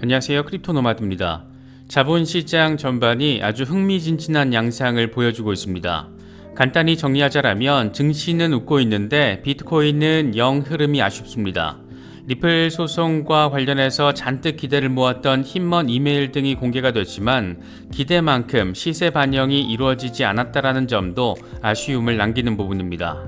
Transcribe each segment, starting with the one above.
안녕하세요. 크립토노마드입니다. 자본시장 전반이 아주 흥미진진한 양상을 보여주고 있습니다. 간단히 정리하자면 증시는 웃고 있는데 비트코인은 영 흐름이 아쉽습니다. 리플 소송과 관련해서 잔뜩 기대를 모았던 힘먼 이메일 등이 공개가 됐지만 기대만큼 시세 반영이 이루어지지 않았다는 점도 아쉬움을 남기는 부분입니다.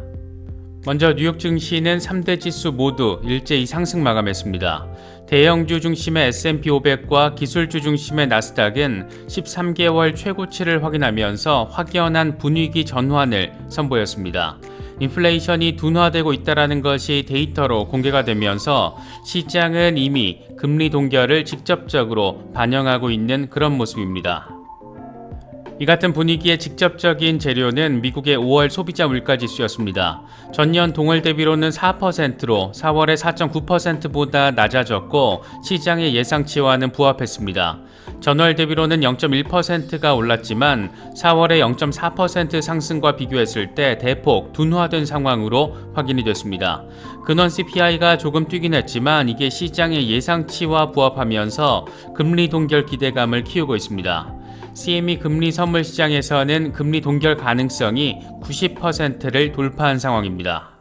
먼저 뉴욕 증시는 3대 지수 모두 일제히 상승 마감했습니다. 대형주 중심의 S&P 500과 기술주 중심의 나스닥은 13개월 최고치를 확인하면서 확연한 분위기 전환을 선보였습니다. 인플레이션이 둔화되고 있다는 것이 데이터로 공개가 되면서 시장은 이미 금리 동결을 직접적으로 반영하고 있는 그런 모습입니다. 이 같은 분위기의 직접적인 재료는 미국의 5월 소비자 물가지수였습니다. 전년 동월 대비로는 4%로 4월에 4.9%보다 낮아졌고 시장의 예상치와는 부합했습니다. 전월 대비로는 0.1%가 올랐지만 4월의 0.4% 상승과 비교했을 때 대폭 둔화된 상황으로 확인이 됐습니다. 근원 CPI가 조금 뛰긴 했지만 이게 시장의 예상치와 부합하면서 금리 동결 기대감을 키우고 있습니다. CME 금리 선물 시장에서는 금리 동결 가능성이 90%를 돌파한 상황입니다.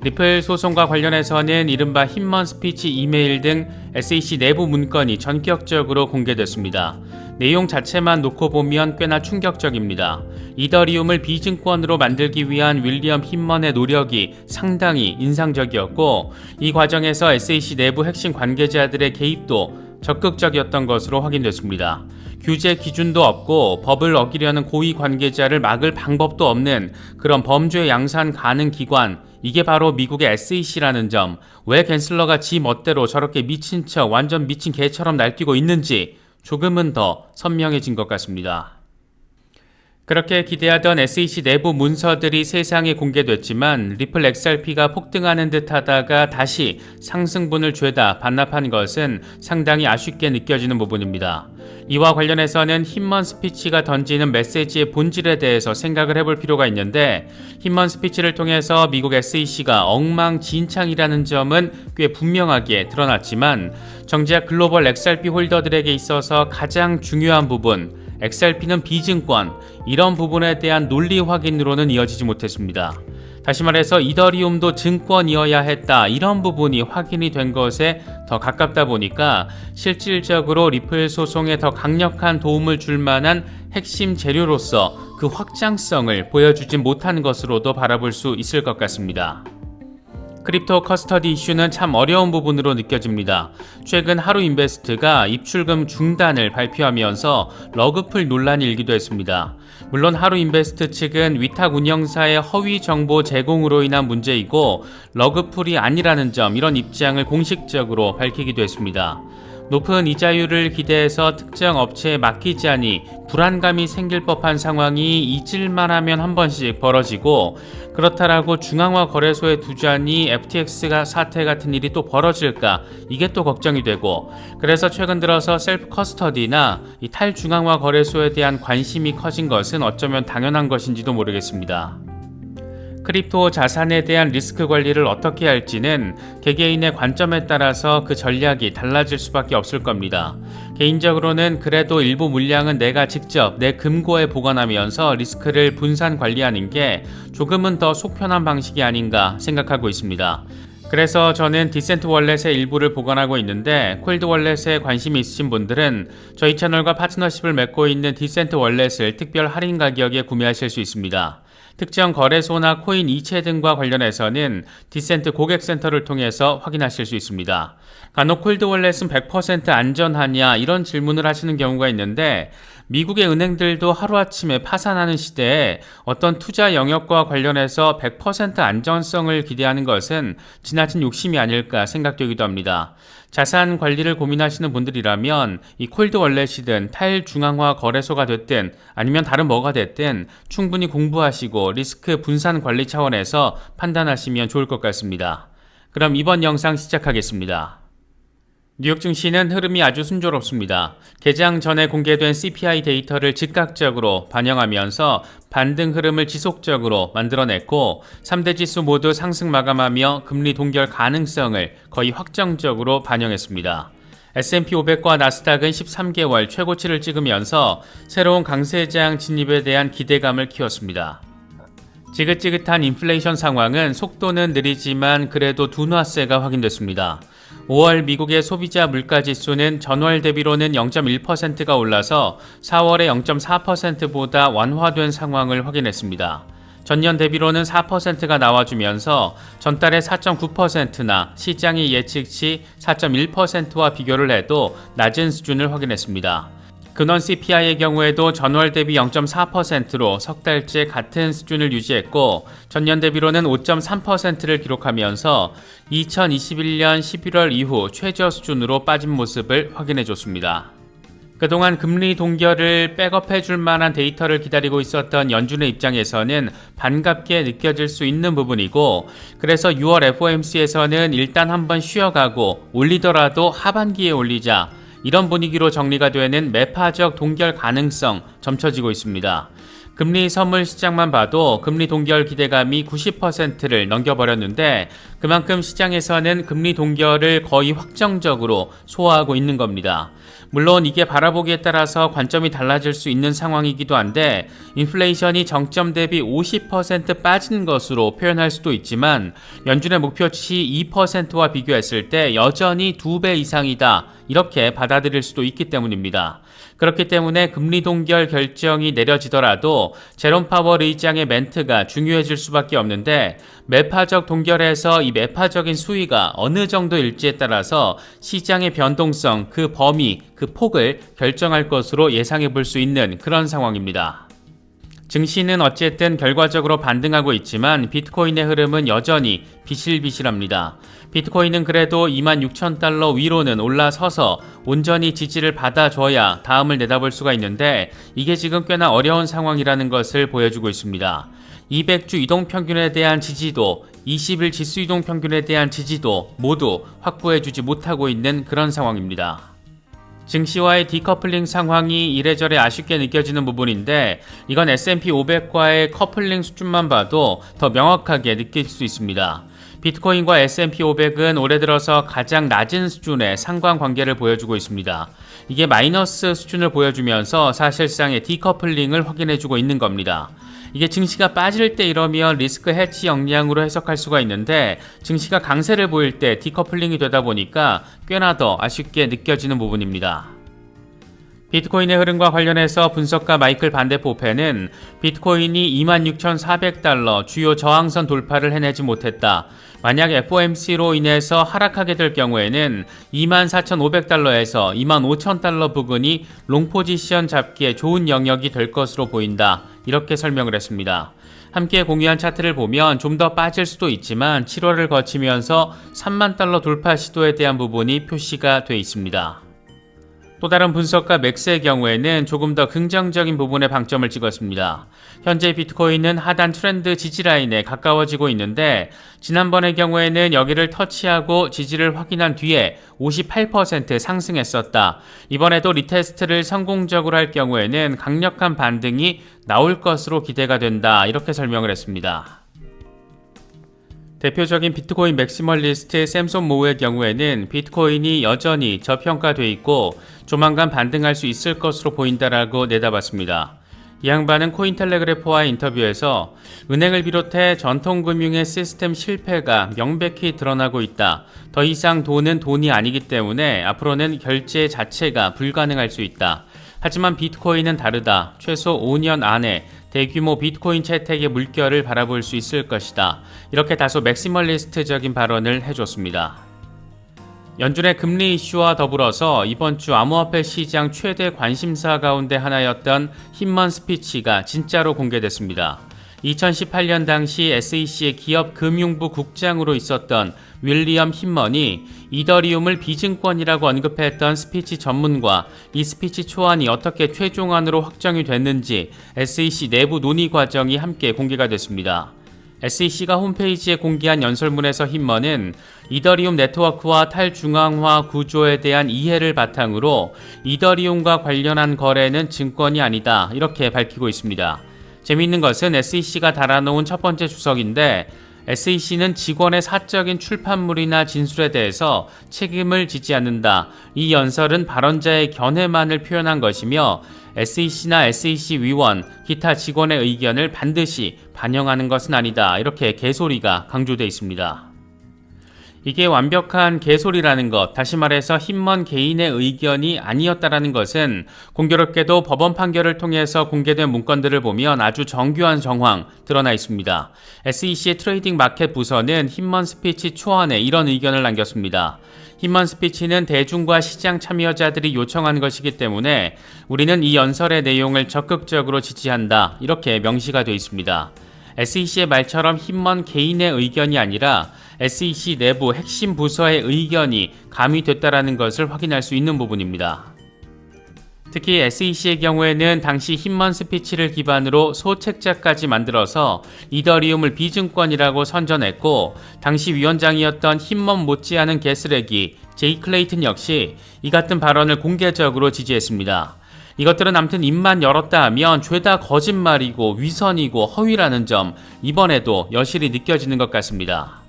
리플 소송과 관련해서는 이른바 힘먼 스피치 이메일 등 SEC 내부 문건이 전격적으로 공개됐습니다. 내용 자체만 놓고 보면 꽤나 충격적입니다. 이더리움을 비증권으로 만들기 위한 윌리엄 힘먼의 노력이 상당히 인상적이었고 이 과정에서 SEC 내부 핵심 관계자들의 개입도 적극적이었던 것으로 확인됐습니다. 규제 기준도 없고 법을 어기려는 고위 관계자를 막을 방법도 없는 그런 범죄 양산 가능 기관, 이게 바로 미국의 SEC라는 점, 왜 갠슬러가 지 멋대로 저렇게 미친 척 완전 미친 개처럼 날뛰고 있는지 조금은 더 선명해진 것 같습니다. 그렇게 기대하던 SEC 내부 문서들이 세상에 공개됐지만 리플 XRP가 폭등하는 듯 하다가 다시 상승분을 죄다 반납한 것은 상당히 아쉽게 느껴지는 부분입니다. 이와 관련해서는 힘먼 스피치가 던지는 메시지의 본질에 대해서 생각을 해볼 필요가 있는데 힘먼 스피치를 통해서 미국 SEC가 엉망진창이라는 점은 꽤 분명하게 드러났지만 정작 글로벌 XRP 홀더들에게 있어서 가장 중요한 부분, XRP는 비증권, 이런 부분에 대한 논리 확인으로는 이어지지 못했습니다. 다시 말해서 이더리움도 증권이어야 했다, 이런 부분이 확인이 된 것에 더 가깝다 보니까 실질적으로 리플 소송에 더 강력한 도움을 줄 만한 핵심 재료로서 그 확장성을 보여주지 못한 것으로도 바라볼 수 있을 것 같습니다. 크립토 커스터디 이슈는 참 어려운 부분으로 느껴집니다. 최근 하루인베스트가 입출금 중단을 발표하면서 러그풀 논란이 일기도 했습니다. 물론 하루인베스트 측은 위탁 운영사의 허위 정보 제공으로 인한 문제이고 러그풀이 아니라는 점, 이런 입장을 공식적으로 밝히기도 했습니다. 높은 이자율을 기대해서 특정 업체에 맡기자니 불안감이 생길 법한 상황이 잊을만 하면 한 번씩 벌어지고, 그렇다라고 중앙화 거래소에 두자니 FTX 사태 같은 일이 또 벌어질까, 이게 또 걱정이 되고, 그래서 최근 들어서 셀프 커스터디나 이 탈중앙화 거래소에 대한 관심이 커진 것은 어쩌면 당연한 것인지도 모르겠습니다. 크립토 자산에 대한 리스크 관리를 어떻게 할지는 개개인의 관점에 따라서 그 전략이 달라질 수밖에 없을 겁니다. 개인적으로는 그래도 일부 물량은 내가 직접 내 금고에 보관하면서 리스크를 분산 관리하는 게 조금은 더 속편한 방식이 아닌가 생각하고 있습니다. 그래서 저는 디센트 월렛의 일부를 보관하고 있는데, 콜드 월렛에 관심이 있으신 분들은 저희 채널과 파트너십을 맺고 있는 디센트 월렛을 특별 할인 가격에 구매하실 수 있습니다. 특정 거래소나 코인 이체 등과 관련해서는 디센트 고객센터를 통해서 확인하실 수 있습니다. 간혹 콜드 월렛은 100% 안전하냐, 이런 질문을 하시는 경우가 있는데, 미국의 은행들도 하루아침에 파산하는 시대에 어떤 투자 영역과 관련해서 100% 안전성을 기대하는 것은 지나친 욕심이 아닐까 생각되기도 합니다. 자산 관리를 고민하시는 분들이라면 이 콜드 월렛이든 탈중앙화 거래소가 됐든 아니면 다른 뭐가 됐든 충분히 공부하시고 리스크 분산 관리 차원에서 판단하시면 좋을 것 같습니다. 그럼 이번 영상 시작하겠습니다. 뉴욕 증시는 흐름이 아주 순조롭습니다. 개장 전에 공개된 CPI 데이터를 즉각적으로 반영하면서 반등 흐름을 지속적으로 만들어냈고 3대 지수 모두 상승 마감하며 금리 동결 가능성을 거의 확정적으로 반영했습니다. S&P 500과 나스닥은 13개월 최고치를 찍으면서 새로운 강세장 진입에 대한 기대감을 키웠습니다. 지긋지긋한 인플레이션 상황은 속도는 느리지만 그래도 둔화세가 확인됐습니다. 5월 미국의 소비자 물가지수는 전월 대비로는 0.1%가 올라서 4월의 0.4%보다 완화된 상황을 확인했습니다. 전년 대비로는 4%가 나와주면서 전달의 4.9%나 시장의 예측치 4.1%와 비교를 해도 낮은 수준을 확인했습니다. 근원 CPI의 경우에도 전월 대비 0.4%로 석 달째 같은 수준을 유지했고 전년 대비로는 5.3%를 기록하면서 2021년 11월 이후 최저 수준으로 빠진 모습을 확인해줬습니다. 그동안 금리 동결을 백업해줄 만한 데이터를 기다리고 있었던 연준의 입장에서는 반갑게 느껴질 수 있는 부분이고 그래서 6월 FOMC에서는 일단 한번 쉬어가고 올리더라도 하반기에 올리자 이런 분위기로 정리가 되는 매파적 동결 가능성 점쳐지고 있습니다. 금리 선물 시장만 봐도 금리 동결 기대감이 90%를 넘겨버렸는데 그만큼 시장에서는 금리 동결을 거의 확정적으로 소화하고 있는 겁니다. 물론 이게 바라보기에 따라서 관점이 달라질 수 있는 상황이기도 한데 인플레이션이 정점 대비 50% 빠진 것으로 표현할 수도 있지만 연준의 목표치 2%와 비교했을 때 여전히 2배 이상이다 이렇게 받아들일 수도 있기 때문입니다. 그렇기 때문에 금리 동결 결정이 내려지더라도 제롬 파월 의장의 멘트가 중요해질 수밖에 없는데 매파적 동결에서 이 매파적인 수위가 어느 정도일지에 따라서 시장의 변동성, 그 범위, 그 폭을 결정할 것으로 예상해 볼 수 있는 그런 상황입니다. 증시는 어쨌든 결과적으로 반등하고 있지만 비트코인의 흐름은 여전히 비실비실합니다. 비트코인은 그래도 26,000달러 위로는 올라서서 온전히 지지를 받아줘야 다음을 내다볼 수가 있는데 이게 지금 꽤나 어려운 상황이라는 것을 보여주고 있습니다. 200주 이동평균에 대한 지지도, 20일 지수 이동평균에 대한 지지도 모두 확보해주지 못하고 있는 그런 상황입니다. 증시와의 디커플링 상황이 이래저래 아쉽게 느껴지는 부분인데 이건 S&P 500과의 커플링 수준만 봐도 더 명확하게 느낄 수 있습니다. 비트코인과 S&P 500은 올해 들어서 가장 낮은 수준의 상관관계를 보여주고 있습니다. 이게 마이너스 수준을 보여주면서 사실상의 디커플링을 확인해주고 있는 겁니다. 이게 증시가 빠질 때 이러면 리스크 해치 역량으로 해석할 수가 있는데 증시가 강세를 보일 때 디커플링이 되다 보니까 꽤나 더 아쉽게 느껴지는 부분입니다. 비트코인의 흐름과 관련해서 분석가 마이클 반데포페는 비트코인이 26,400달러 주요 저항선 돌파를 해내지 못했다. 만약 FOMC로 인해서 하락하게 될 경우에는 24,500달러에서 25,000달러 부근이 롱포지션 잡기에 좋은 영역이 될 것으로 보인다. 이렇게 설명을 했습니다. 함께 공유한 차트를 보면 좀 더 빠질 수도 있지만 7월을 거치면서 3만 달러 돌파 시도에 대한 부분이 표시가 돼 있습니다. 또 다른 분석가 맥스의 경우에는 조금 더 긍정적인 부분에 방점을 찍었습니다. 현재 비트코인은 하단 트렌드 지지라인에 가까워지고 있는데 지난번의 경우에는 여기를 터치하고 지지를 확인한 뒤에 58% 상승했었다. 이번에도 리테스트를 성공적으로 할 경우에는 강력한 반등이 나올 것으로 기대가 된다. 이렇게 설명을 했습니다. 대표적인 비트코인 맥시멀리스트 샘손 모우의 경우에는 비트코인이 여전히 저평가돼 있고 조만간 반등할 수 있을 것으로 보인다라고 내다봤습니다. 이 양반은 코인텔레그래프와의 인터뷰에서 은행을 비롯해 전통금융의 시스템 실패가 명백히 드러나고 있다. 더 이상 돈은 돈이 아니기 때문에 앞으로는 결제 자체가 불가능할 수 있다. 하지만 비트코인은 다르다. 최소 5년 안에 대규모 비트코인 채택의 물결을 바라볼 수 있을 것이다. 이렇게 다소 맥시멀리스트적인 발언을 해줬습니다. 연준의 금리 이슈와 더불어서 이번 주 암호화폐 시장 최대 관심사 가운데 하나였던 힘먼 스피치가 진짜로 공개됐습니다. 2018년 당시 SEC의 기업금융부 국장으로 있었던 윌리엄 힘먼이 이더리움을 비증권이라고 언급했던 스피치 전문과 이 스피치 초안이 어떻게 최종안으로 확정이 됐는지 SEC 내부 논의 과정이 함께 공개가 됐습니다. SEC가 홈페이지에 공개한 연설문에서 힘먼은 이더리움 네트워크와 탈중앙화 구조에 대한 이해를 바탕으로 이더리움과 관련한 거래는 증권이 아니다 이렇게 밝히고 있습니다. 재미있는 것은 SEC가 달아놓은 첫 번째 주석인데 SEC는 직원의 사적인 출판물이나 진술에 대해서 책임을 지지 않는다. 이 연설은 발언자의 견해만을 표현한 것이며 SEC나 SEC 위원, 기타 직원의 의견을 반드시 반영하는 것은 아니다. 이렇게 개소리가 강조되어 있습니다. 이게 완벽한 개소리라는 것, 다시 말해서 힘먼 개인의 의견이 아니었다라는 것은 공교롭게도 법원 판결을 통해서 공개된 문건들을 보면 아주 정교한 정황 드러나 있습니다. SEC의 트레이딩 마켓 부서는 힘먼 스피치 초안에 이런 의견을 남겼습니다. 힘먼 스피치는 대중과 시장 참여자들이 요청한 것이기 때문에 우리는 이 연설의 내용을 적극적으로 지지한다. 이렇게 명시가 되어 있습니다. SEC의 말처럼 힘먼 개인의 의견이 아니라 SEC 내부 핵심 부서의 의견이 가미됐다라는 것을 확인할 수 있는 부분입니다. 특히 SEC의 경우에는 당시 힘먼 스피치를 기반으로 소책자까지 만들어서 이더리움을 비증권이라고 선전했고, 당시 위원장이었던 힘먼 못지않은 개쓰레기 제이 클레이튼 역시 이 같은 발언을 공개적으로 지지했습니다. 이것들은 아무튼 입만 열었다 하면 죄다 거짓말이고 위선이고 허위라는 점, 이번에도 여실히 느껴지는 것 같습니다.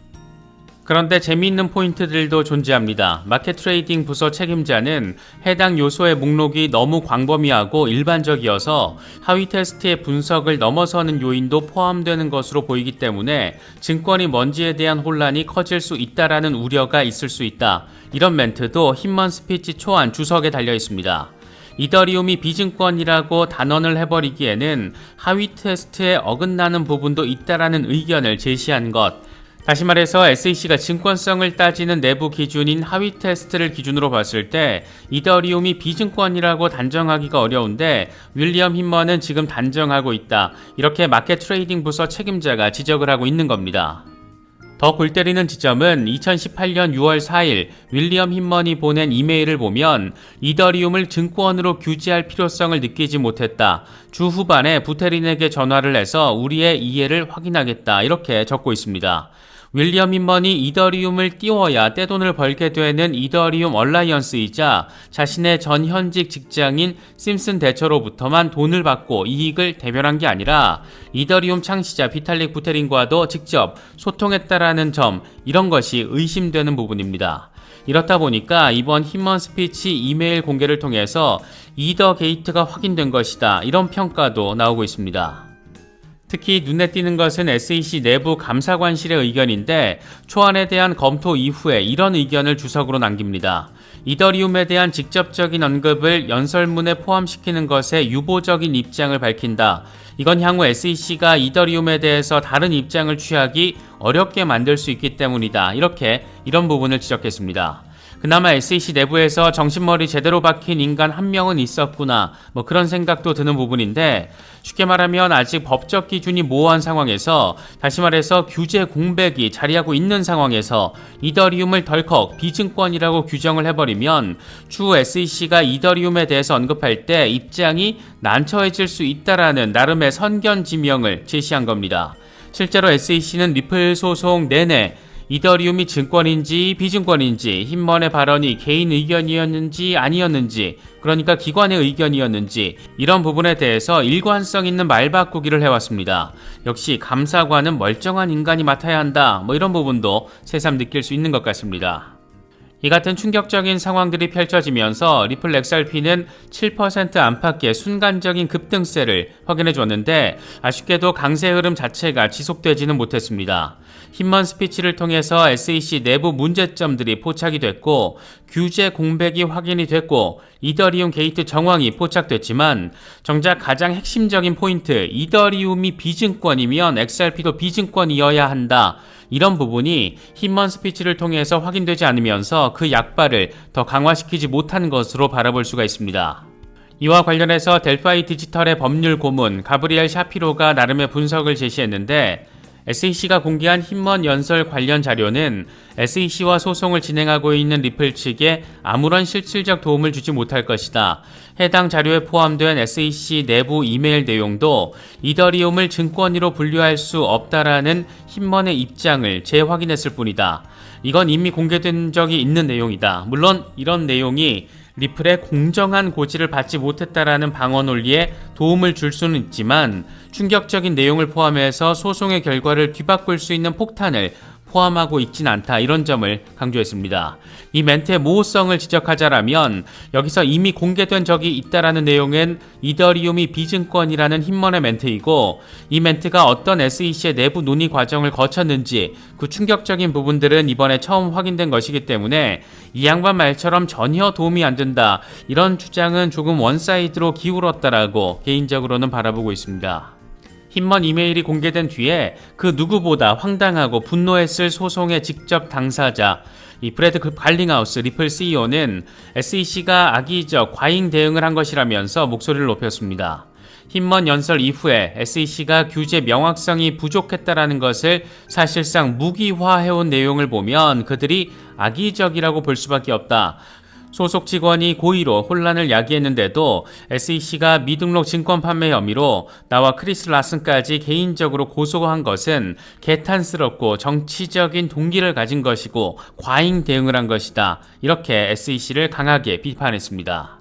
그런데 재미있는 포인트들도 존재합니다. 마켓 트레이딩 부서 책임자는 해당 요소의 목록이 너무 광범위하고 일반적이어서 하위 테스트의 분석을 넘어서는 요인도 포함되는 것으로 보이기 때문에 증권이 뭔지에 대한 혼란이 커질 수 있다라는 우려가 있을 수 있다. 이런 멘트도 힘먼 스피치 초안 주석에 달려 있습니다. 이더리움이 비증권이라고 단언을 해버리기에는 하위 테스트에 어긋나는 부분도 있다라는 의견을 제시한 것. 다시 말해서 SEC가 증권성을 따지는 내부 기준인 하위 테스트를 기준으로 봤을 때 이더리움이 비증권이라고 단정하기가 어려운데 윌리엄 힘먼은 지금 단정하고 있다. 이렇게 마켓 트레이딩 부서 책임자가 지적을 하고 있는 겁니다. 더 골 때리는 지점은 2018년 6월 4일 윌리엄 힘먼이 보낸 이메일을 보면 이더리움을 증권으로 규제할 필요성을 느끼지 못했다. 주 후반에 부테린에게 전화를 해서 우리의 이해를 확인하겠다. 이렇게 적고 있습니다. 윌리엄 힘먼이 이더리움을 띄워야 떼돈을 벌게 되는 이더리움 얼라이언스이자 자신의 전 현직 직장인 심슨 대처로부터만 돈을 받고 이익을 대변한 게 아니라 이더리움 창시자 비탈릭 부테린과도 직접 소통했다라는 점, 이런 것이 의심되는 부분입니다. 이렇다 보니까 이번 힘먼 스피치 이메일 공개를 통해서 이더 게이트가 확인된 것이다. 이런 평가도 나오고 있습니다. 특히 눈에 띄는 것은 SEC 내부 감사관실의 의견인데 초안에 대한 검토 이후에 이런 의견을 주석으로 남깁니다. 이더리움에 대한 직접적인 언급을 연설문에 포함시키는 것에 유보적인 입장을 밝힌다. 이건 향후 SEC가 이더리움에 대해서 다른 입장을 취하기 어렵게 만들 수 있기 때문이다. 이런 부분을 지적했습니다. 그나마 SEC 내부에서 정신머리 제대로 박힌 인간 한 명은 있었구나, 그런 생각도 드는 부분인데, 쉽게 말하면 아직 법적 기준이 모호한 상황에서, 다시 말해서 규제 공백이 자리하고 있는 상황에서 이더리움을 덜컥 비증권이라고 규정을 해버리면 추후 SEC가 이더리움에 대해서 언급할 때 입장이 난처해질 수 있다라는 나름의 선견지명을 제시한 겁니다. 실제로 SEC는 리플 소송 내내 이더리움이 증권인지 비증권인지, 힘먼의 발언이 개인 의견이었는지 아니었는지, 그러니까 기관의 의견이었는지, 이런 부분에 대해서 일관성 있는 말 바꾸기를 해왔습니다. 역시 감사관은 멀쩡한 인간이 맡아야 한다. 이런 부분도 새삼 느낄 수 있는 것 같습니다. 이 같은 충격적인 상황들이 펼쳐지면서 리플 XRP는 7% 안팎의 순간적인 급등세를 확인해 줬는데 아쉽게도 강세 흐름 자체가 지속되지는 못했습니다. 힘먼 스피치를 통해서 SEC 내부 문제점들이 포착이 됐고 규제 공백이 확인이 됐고 이더리움 게이트 정황이 포착됐지만 정작 가장 핵심적인 포인트, 이더리움이 비증권이면 XRP도 비증권이어야 한다. 이런 부분이 힘먼 스피치를 통해서 확인되지 않으면서 그 약발을 더 강화시키지 못한 것으로 바라볼 수가 있습니다. 이와 관련해서 델파이 디지털의 법률 고문 가브리엘 샤피로가 나름의 분석을 제시했는데, SEC가 공개한 힘먼 연설 관련 자료는 SEC와 소송을 진행하고 있는 리플 측에 아무런 실질적 도움을 주지 못할 것이다. 해당 자료에 포함된 SEC 내부 이메일 내용도 이더리움을 증권으로 분류할 수 없다라는 힘먼의 입장을 재확인했을 뿐이다. 이건 이미 공개된 적이 있는 내용이다. 물론 이런 내용이 리플의 공정한 고지를 받지 못했다라는 방어 논리에 도움을 줄 수는 있지만 충격적인 내용을 포함해서 소송의 결과를 뒤바꿀 수 있는 폭탄을 포함하고 있진 않다, 이런 점을 강조했습니다. 이 멘트의 모호성을 지적하자라면 여기서 이미 공개된 적이 있다라는 내용은 이더리움이 비증권이라는 힘먼의 멘트이고, 이 멘트가 어떤 SEC의 내부 논의 과정을 거쳤는지 그 충격적인 부분들은 이번에 처음 확인된 것이기 때문에 이 양반 말처럼 전혀 도움이 안 된다, 이런 주장은 조금 원사이드로 기울었다라고 개인적으로는 바라보고 있습니다. 힘먼 이메일이 공개된 뒤에 그 누구보다 황당하고 분노했을 소송의 직접 당사자, 이 브래드 갈링하우스 리플 CEO는 SEC가 악의적 과잉 대응을 한 것이라면서 목소리를 높였습니다. 힘먼 연설 이후에 SEC가 규제 명확성이 부족했다라는 것을 사실상 무기화해온 내용을 보면 그들이 악의적이라고 볼 수밖에 없다. 소속 직원이 고의로 혼란을 야기했는데도 SEC가 미등록 증권 판매 혐의로 나와 크리스 라슨까지 개인적으로 고소한 것은 개탄스럽고 정치적인 동기를 가진 것이고 과잉 대응을 한 것이다, 이렇게 SEC를 강하게 비판했습니다.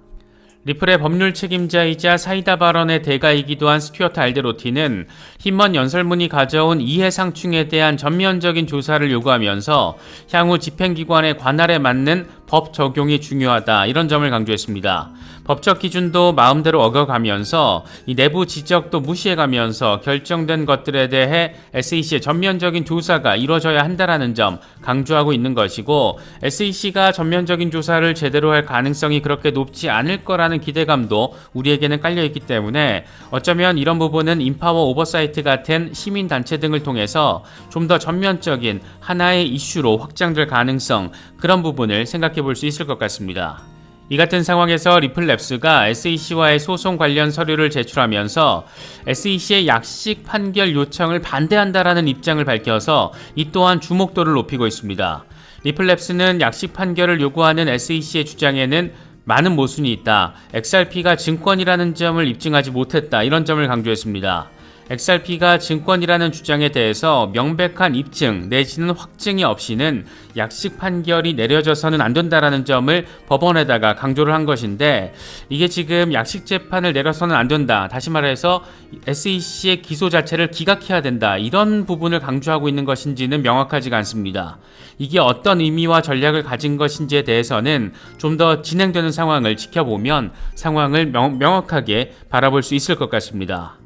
리플의 법률 책임자이자 사이다 발언의 대가이기도 한 스튜어트 알데로티는 힘먼 연설문이 가져온 이해상충에 대한 전면적인 조사를 요구하면서 향후 집행기관의 관할에 맞는 법 적용이 중요하다, 이런 점을 강조했습니다. 법적 기준도 마음대로 어겨가면서 이 내부 지적도 무시해가면서 결정된 것들에 대해 SEC의 전면적인 조사가 이루어져야 한다라는 점 강조하고 있는 것이고, SEC가 전면적인 조사를 제대로 할 가능성이 그렇게 높지 않을 거라는 기대감도 우리에게는 깔려있기 때문에 어쩌면 이런 부분은 인파워 오버사이트 같은 시민단체 등을 통해서 좀 더 전면적인 하나의 이슈로 확장될 가능성, 그런 부분을 생각해 볼 수 있을 것 같습니다. 이 같은 상황에서 리플랩스가 SEC와의 소송 관련 서류를 제출하면서 SEC의 약식 판결 요청을 반대한다라는 입장을 밝혀서 이 또한 주목도를 높이고 있습니다. 리플랩스는 약식 판결을 요구하는 SEC의 주장에는 많은 모순이 있다, XRP가 증권이라는 점을 입증하지 못했다, 이런 점을 강조했습니다. XRP가 증권이라는 주장에 대해서 명백한 입증 내지는 확증이 없이는 약식 판결이 내려져서는 안 된다라는 점을 법원에다가 강조를 한 것인데, 이게 지금 약식 재판을 내려서는 안 된다, 다시 말해서 SEC의 기소 자체를 기각해야 된다, 이런 부분을 강조하고 있는 것인지는 명확하지가 않습니다. 이게 어떤 의미와 전략을 가진 것인지에 대해서는 좀 더 진행되는 상황을 지켜보면 상황을 명확하게 바라볼 수 있을 것 같습니다.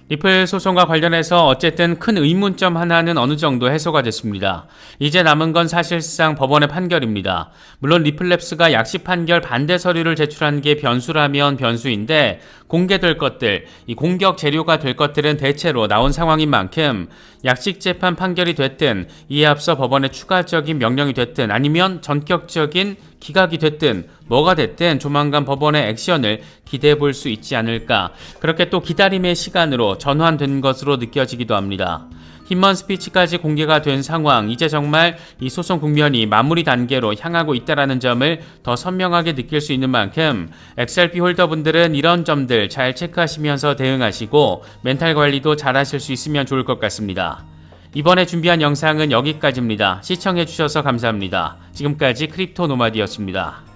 리플 소송과 관련해서 어쨌든 큰 의문점 하나는 어느 정도 해소가 됐습니다. 이제 남은 건 사실상 법원의 판결입니다. 물론 리플랩스가 약식 판결 반대 서류를 제출한 게 변수라면 변수인데, 공개될 것들, 이 공격 재료가 될 것들은 대체로 나온 상황인 만큼 약식 재판 판결이 됐든 이에 앞서 법원의 추가적인 명령이 됐든 아니면 전격적인 기각이 됐든 뭐가 됐든 조만간 법원의 액션을 기대해 볼 수 있지 않을까, 그렇게 또 기다림의 시간으로 전환된 것으로 느껴지기도 합니다. 힘먼 스피치까지 공개가 된 상황, 이제 정말 이 소송 국면이 마무리 단계로 향하고 있다는 점을 더 선명하게 느낄 수 있는 만큼 XRP 홀더분들은 이런 점들 잘 체크하시면서 대응하시고 멘탈 관리도 잘 하실 수 있으면 좋을 것 같습니다. 이번에 준비한 영상은 여기까지입니다. 시청해주셔서 감사합니다. 지금까지 크립토 노마디였습니다.